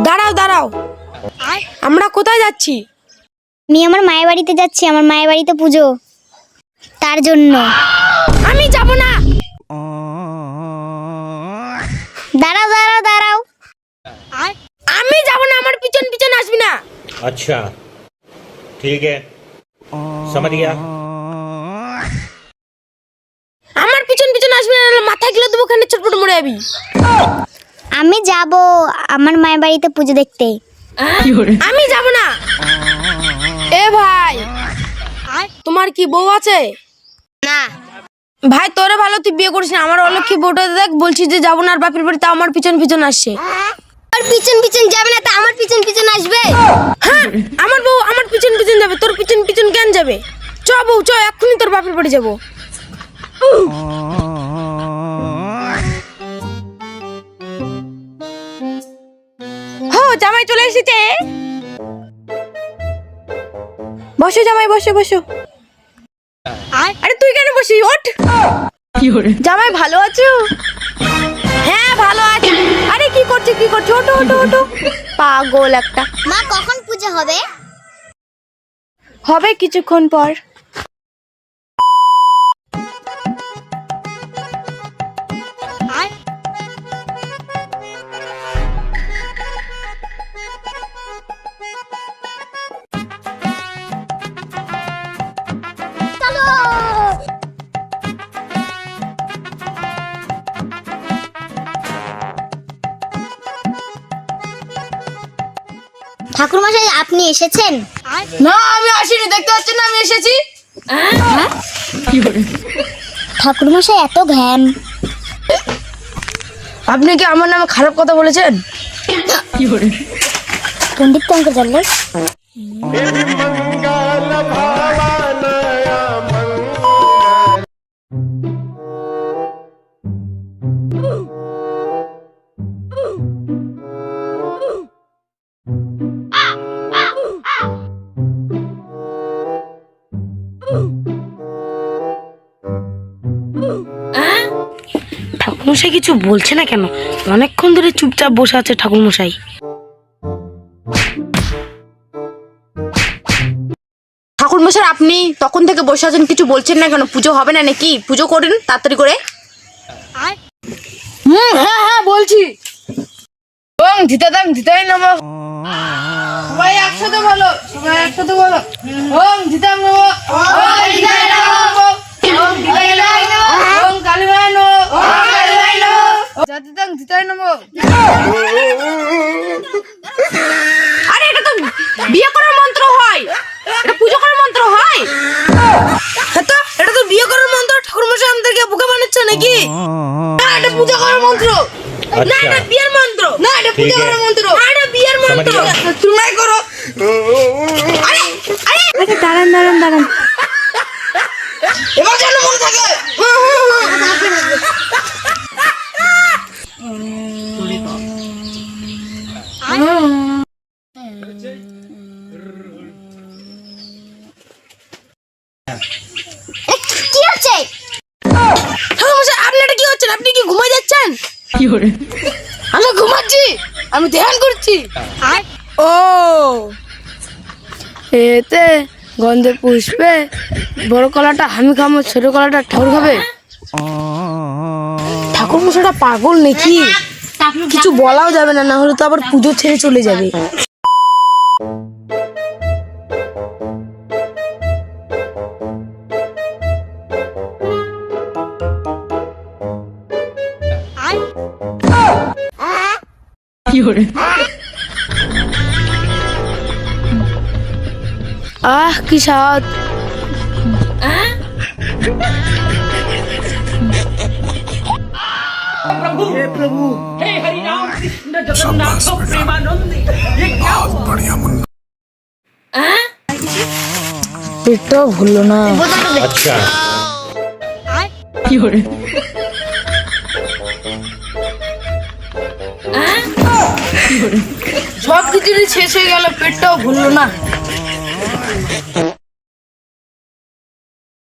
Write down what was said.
দাঁড়াও দাঁড়াও, আমরা কোথায় যাচ্ছি? আমি আমার মায়ের বাড়িতে যাচ্ছি, আমার মায়ের বাড়িতে পুজো, তার জন্য। আমি যাব না। দাঁড়াও দাঁড়াও দাঁড়াও, আমি যাব না, আমার পিছন পিছন আসবি না। अच्छा ठीक है समझ गया। আমার পিছন পিছন আসবি না, নাহলে মাথায় গিলে দেবো, ওখানে চটপট মরে যাবি। আমি যাব আমার মায়ের বাড়িতে পুজো দেখতে। আমি যাব না। এ ভাই, তোমার কি বউ আছে? না। ভাই তোরে ভালো, তুই বিয়ে করিস না। আমার অলক্ষী বউটা দেখ, বলছি যে যাবো না, আর বাপের বাড়িতে আমার পিছন পিছন আসছে। আর পিছন পিছন যাবে না, তা আমার পিছন পিছন আসবে। হ্যাঁ, আমার বউ আমার পিছন পিছন যাবে, তোর পিছন পিছন কেন যাবে? চ বউ চ, এক্ষুনি তোর বাপের বাড়ি যাবো। হো, জামাই চলে এসেছে। বসো জামাই, বসো বসো। আরে তুই কেন বসি, ওঠ। জামাই ভালো আছো? হ্যাঁ ভালো আছি। আরে কি করছিস কি করছিস, ওঠো ওঠো ওঠো। পাগল একটা। মা কখন পুজো হবে? হবে কিছুক্ষণ পর। ঠাকুরমশাই আপনি এসেছেন? না আমি আসিনি, দেখতে পাচ্ছেন না আমি এসেছি। ঠাকুরমশাই এত জ্ঞান। আপনি কি আমার নামে খারাপ কথা বলেছেন? পণ্ডিত টঙ্কর জানলে ঠাকুরমশাই কিছু বলছে না কেন? অনেকক্ষণ ধরে চুপচাপ বসে আছে ঠাকুরমশাই। ঠাকুরমশাই আপনি তখন থেকে বসে আছেন, কিছু বলছেন না কেন? পুজো হবে না নাকি? পুজো করেন তাড়াতাড়ি করে। হ্যাঁ হ্যাঁ বলছি। ওং ধিতাদাং ধিতাই নমঃ। সবাই একসাথে বলো, সবাই একসাথে বলো। ওং ধিতাং নমঃ, ওং ধিতাই নমঃ, ওং ধিতাই নমঃ, ওং কালীমায় নমঃ, ওং কালীমায় নমঃ, জাতিদাং ধিতাই নমঃ। আরে এটা তো বিয়ে করার মন্ত্র হয়, এটা পুজো করার মন্ত্র হয়। হ্যাঁ তো এটা তো বিয়ে করার মন্ত্র। ঠাকুরমশাই আমাদেরকে বোকা বানাচ্ছে নাকি? না এটা পূজা করার মন্ত্র। না এটা বিয়ের মন্ত্র। না এটা পূজা করার মন্ত্র। না এটা বিয়ের মন্ত্র। তোমরাই করো। আরে আরে আরে দাঁড়ান দাঁড়ান দাঁড়ান, এবার যেন মনে থাকে। কি হচ্ছে? ঠাকুরমশাই আপনারা কি হচ্ছেন? আপনি কি ঘুমাই যাচ্ছেন? আমি ঘুমাচ্ছি, আমি ধ্যান করছি। ও এতে গন্ধে পুষ্পে বড় কলাটা আমি খাবো, ছোট কলাটা ঠাকুর খাবে। ঠাকুরমশাইটা পাগল নাকি? কিছু বলাও যাবে না, না হলে তো আবার পুজো ছেড়ে চলে যাবে। আহ কি স্বাদ। পেটটা ভুললো না। अच्छा সব কিছু শেষ হয়ে গেল, পেটটাও ভুললো না।